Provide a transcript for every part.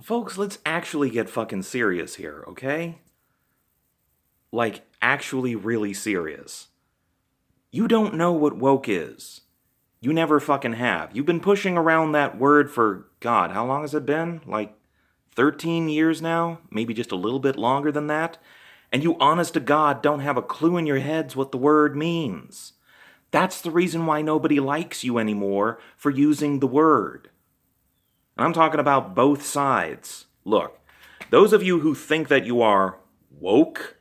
Folks, let's actually get fucking serious here, okay? Like, actually really serious. You don't know what woke is. You never fucking have. You've been pushing around that word for, God, how long has it been? Like 13 years now? Maybe just a little bit longer than that? And you honest to God don't have a clue in your heads what the word means. That's the reason why nobody likes you anymore for using the word. And I'm talking about both sides. Look, those of you who think that you are woke,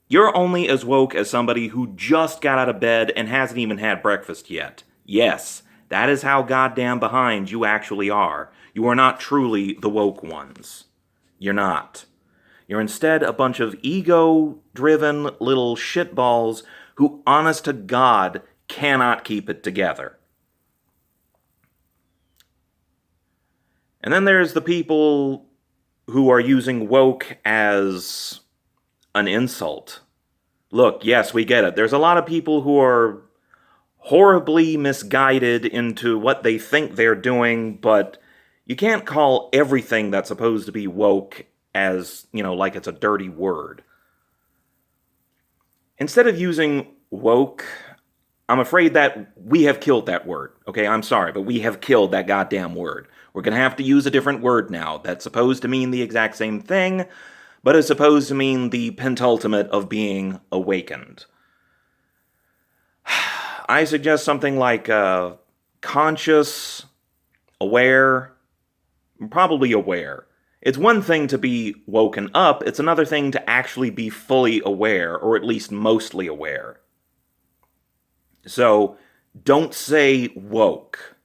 you're only as woke as somebody who just got out of bed and hasn't even had breakfast yet. Yes, that is how goddamn behind you actually are. You are not truly the woke ones. You're not. You're instead a bunch of ego-driven little shitballs who, honest to God, cannot keep it together. And then there's the people who are using woke as an insult. Look, yes, we get it. There's a lot of people who are horribly misguided into what they think they're doing, but you can't call everything that's supposed to be woke as, like it's a dirty word. Instead of using woke, I'm afraid that we have killed that word. Okay, I'm sorry, but we have killed that goddamn word. We're gonna have to use a different word now that's supposed to mean the exact same thing, but is supposed to mean the pentultimate of being awakened. I suggest something like conscious, aware, probably aware. It's one thing to be woken up, it's another thing to actually be fully aware, or at least mostly aware. So, don't say woke.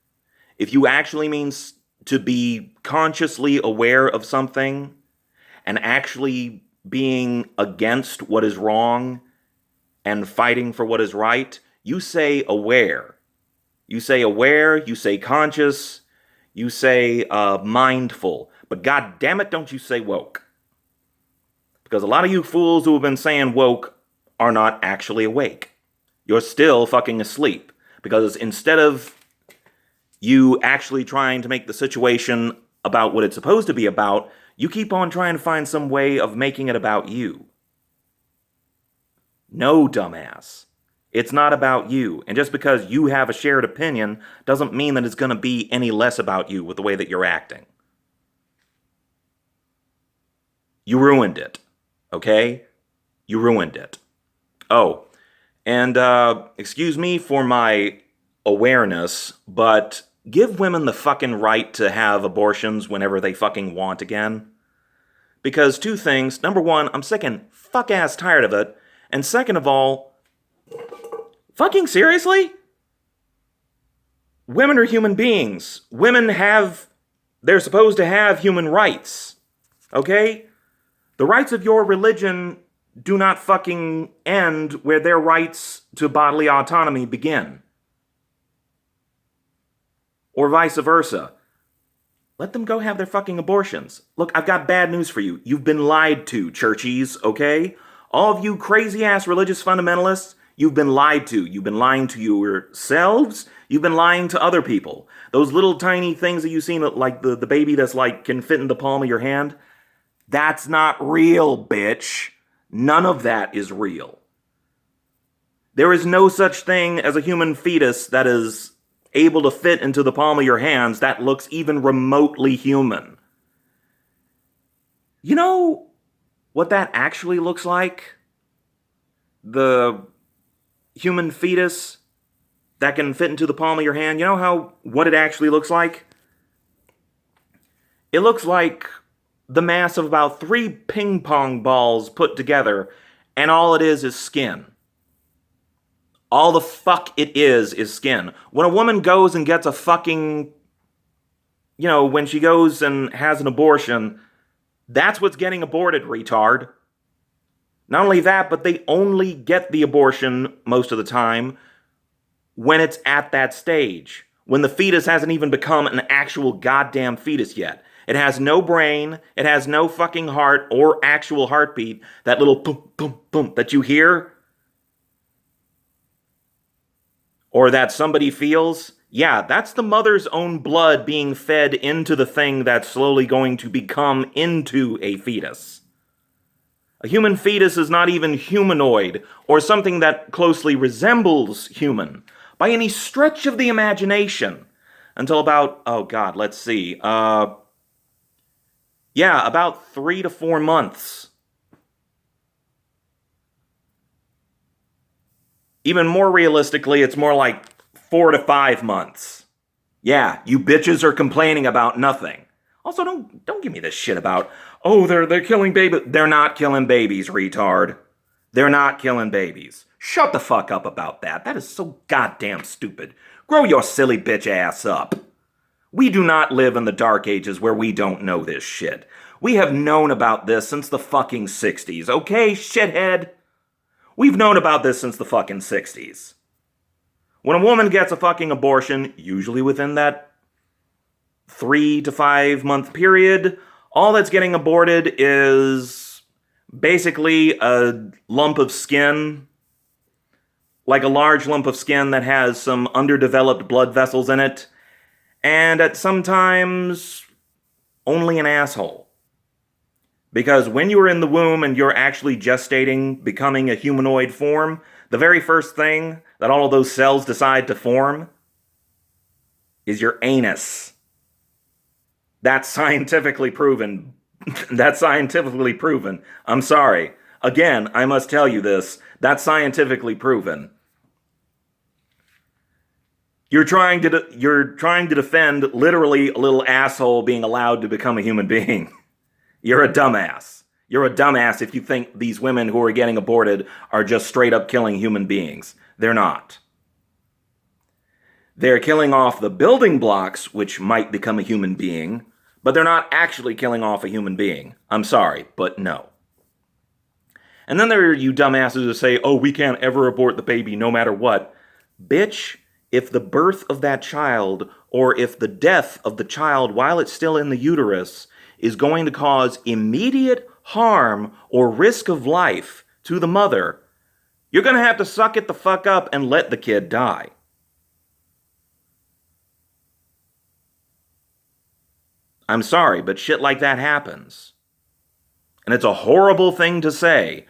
If you actually mean to be consciously aware of something, and actually being against what is wrong, and fighting for what is right, you say aware. You say aware, you say conscious, you say mindful. But god damn it, don't you say woke. Because a lot of you fools who have been saying woke are not actually awake. You're still fucking asleep. Because instead of you actually trying to make the situation about what it's supposed to be about, you keep on trying to find some way of making it about you. No, dumbass. It's not about you. And just because you have a shared opinion doesn't mean that it's going to be any less about you with the way that you're acting. You ruined it. Okay? You ruined it. Oh, and excuse me for my awareness, but give women the fucking right to have abortions whenever they fucking want again. Because two things. Number one, I'm sick and fuck-ass tired of it. And second of all, fucking seriously? Women are human beings. They're supposed to have human rights. Okay? The rights of your religion do not fucking end where their rights to bodily autonomy begin. Or vice versa. Let them go have their fucking abortions. Look, I've got bad news for you. You've been lied to, churchies, okay? All of you crazy-ass religious fundamentalists, you've been lied to. You've been lying to yourselves. You've been lying to other people. Those little tiny things that you've seen, like the baby that's like can fit in the palm of your hand, that's not real, bitch. None of that is real. There is no such thing as a human fetus that is able to fit into the palm of your hands that looks even remotely human. You know what that actually looks like? The human fetus that can fit into the palm of your hand. You know what it actually looks like? It looks like the mass of about 3 ping pong balls put together, and all it is skin. All the fuck it is skin. When a woman goes and gets a fucking, when she goes and has an abortion, that's what's getting aborted, retard. Not only that, but they only get the abortion most of the time when it's at that stage. When the fetus hasn't even become an actual goddamn fetus yet. It has no brain, it has no fucking heart or actual heartbeat. That little boom, boom, boom that you hear, or that somebody feels, Yeah, that's the mother's own blood being fed into the thing that's slowly going to become into a fetus. A human fetus is not even humanoid or something that closely resembles human by any stretch of the imagination until about, oh God, let's see, about 3 to 4 months. Even more realistically, it's more like 4 to 5 months. Yeah, you bitches are complaining about nothing. Also, don't give me this shit about, oh, they're killing babies. They're not killing babies, retard. They're not killing babies. Shut the fuck up about that. That is so goddamn stupid. Grow your silly bitch ass up. We do not live in the dark ages where we don't know this shit. We have known about this since the fucking 60s, okay, shithead? We've known about this since the fucking 60s. When a woman gets a fucking abortion, usually within that 3 to 5 month period, all that's getting aborted is basically a lump of skin, like a large lump of skin that has some underdeveloped blood vessels in it, and at sometimes only an asshole. Because when you're in the womb and you're actually gestating, becoming a humanoid form, the very first thing that all of those cells decide to form is your anus. That's scientifically proven. That's scientifically proven. I'm sorry. Again, I must tell you this. That's scientifically proven. You're trying to defend literally a little asshole being allowed to become a human being. You're a dumbass. You're a dumbass if you think these women who are getting aborted are just straight up killing human beings. They're not. They're killing off the building blocks, which might become a human being, but they're not actually killing off a human being. I'm sorry, but no. And then there are you dumbasses who say, oh, we can't ever abort the baby no matter what. Bitch, if the birth of that child, or if the death of the child while it's still in the uterus, is going to cause immediate harm or risk of life to the mother, you're going to have to suck it the fuck up and let the kid die. I'm sorry, but shit like that happens. And it's a horrible thing to say,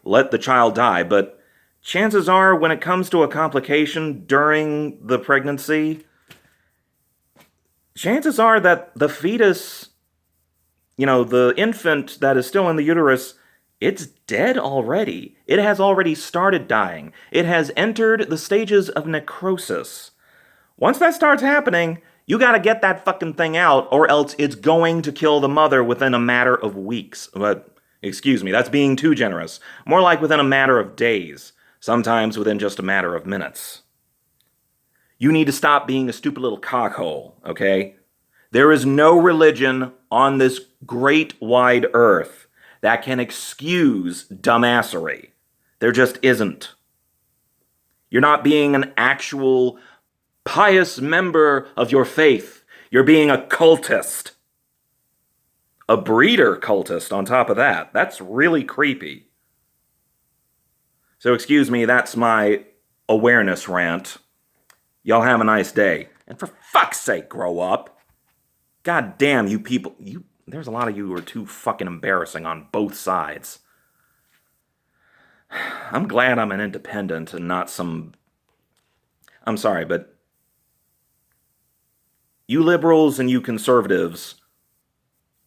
let the child die, but chances are when it comes to a complication during the pregnancy, chances are that the fetus, the infant that is still in the uterus, it's dead already. It has already started dying. It has entered the stages of necrosis. Once that starts happening, you gotta get that fucking thing out, or else it's going to kill the mother within a matter of weeks. But, excuse me, that's being too generous. More like within a matter of days. Sometimes within just a matter of minutes. You need to stop being a stupid little cockhole, okay? There is no religion on this great wide earth that can excuse dumbassery. There just isn't. You're not being an actual pious member of your faith. You're being a cultist. A breeder cultist on top of that. That's really creepy. So excuse me, that's my awareness rant. Y'all have a nice day. And for fuck's sake, grow up. God damn, you people. There's a lot of you who are too fucking embarrassing on both sides. I'm glad I'm an independent and not some... I'm sorry, but you liberals and you conservatives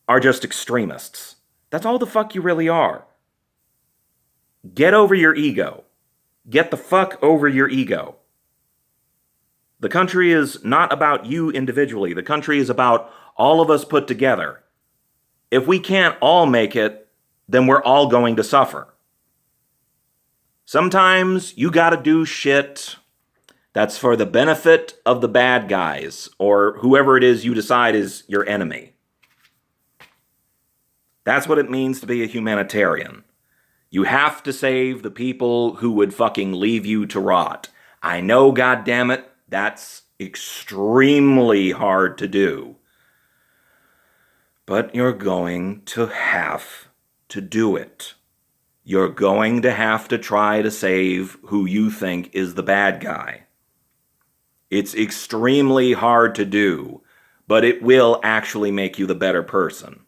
are just extremists. That's all the fuck you really are. Get over your ego. Get the fuck over your ego. The country is not about you individually. The country is about all of us put together. If we can't all make it, then we're all going to suffer. Sometimes you gotta do shit that's for the benefit of the bad guys, or whoever it is you decide is your enemy. That's what it means to be a humanitarian. You have to save the people who would fucking leave you to rot. I know, goddammit, that's extremely hard to do. But you're going to have to do it. You're going to have to try to save who you think is the bad guy. It's extremely hard to do, but it will actually make you the better person.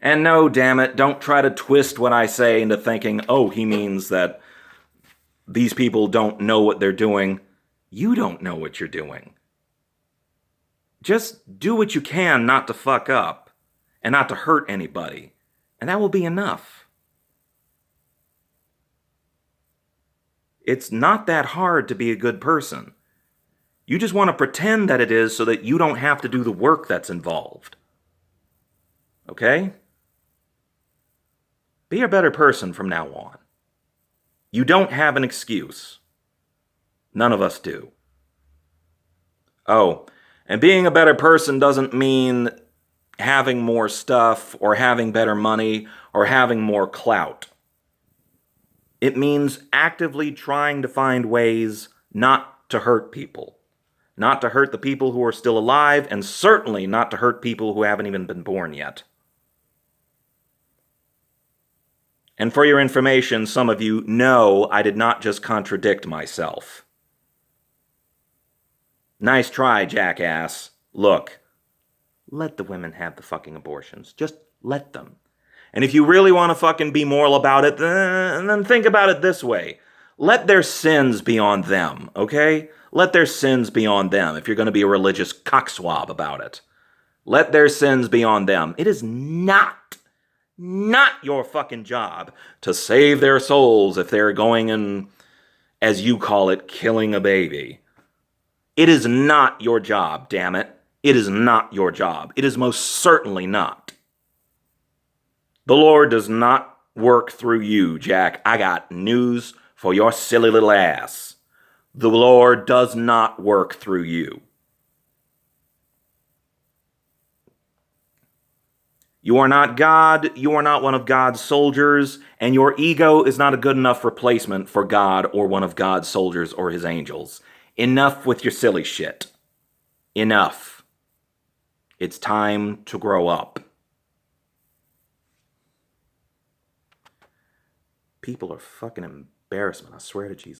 And no, damn it, don't try to twist what I say into thinking, oh, he means that these people don't know what they're doing. You don't know what you're doing. Just do what you can not to fuck up and not to hurt anybody, and that will be enough. It's not that hard to be a good person. You just want to pretend that it is so that you don't have to do the work that's involved. Okay? Be a better person from now on. You don't have an excuse. None of us do. Oh, and being a better person doesn't mean having more stuff or having better money or having more clout. It means actively trying to find ways not to hurt people. Not to hurt the people who are still alive, and certainly not to hurt people who haven't even been born yet. And for your information, some of you know I did not just contradict myself. Nice try, jackass. Look, let the women have the fucking abortions. Just let them. And if you really want to fucking be moral about it, then think about it this way. Let their sins be on them, okay? Let their sins be on them if you're going to be a religious cockswab about it. Let their sins be on them. It is not your fucking job to save their souls if they're going and, as you call it, killing a baby. It is not your job, damn it. It is not your job. It is most certainly not. The Lord does not work through you, Jack. I got news for your silly little ass. The Lord does not work through you. You are not God, you are not one of God's soldiers, and your ego is not a good enough replacement for God or one of God's soldiers or his angels. Enough with your silly shit. Enough. It's time to grow up. People are fucking embarrassment, I swear to Jesus.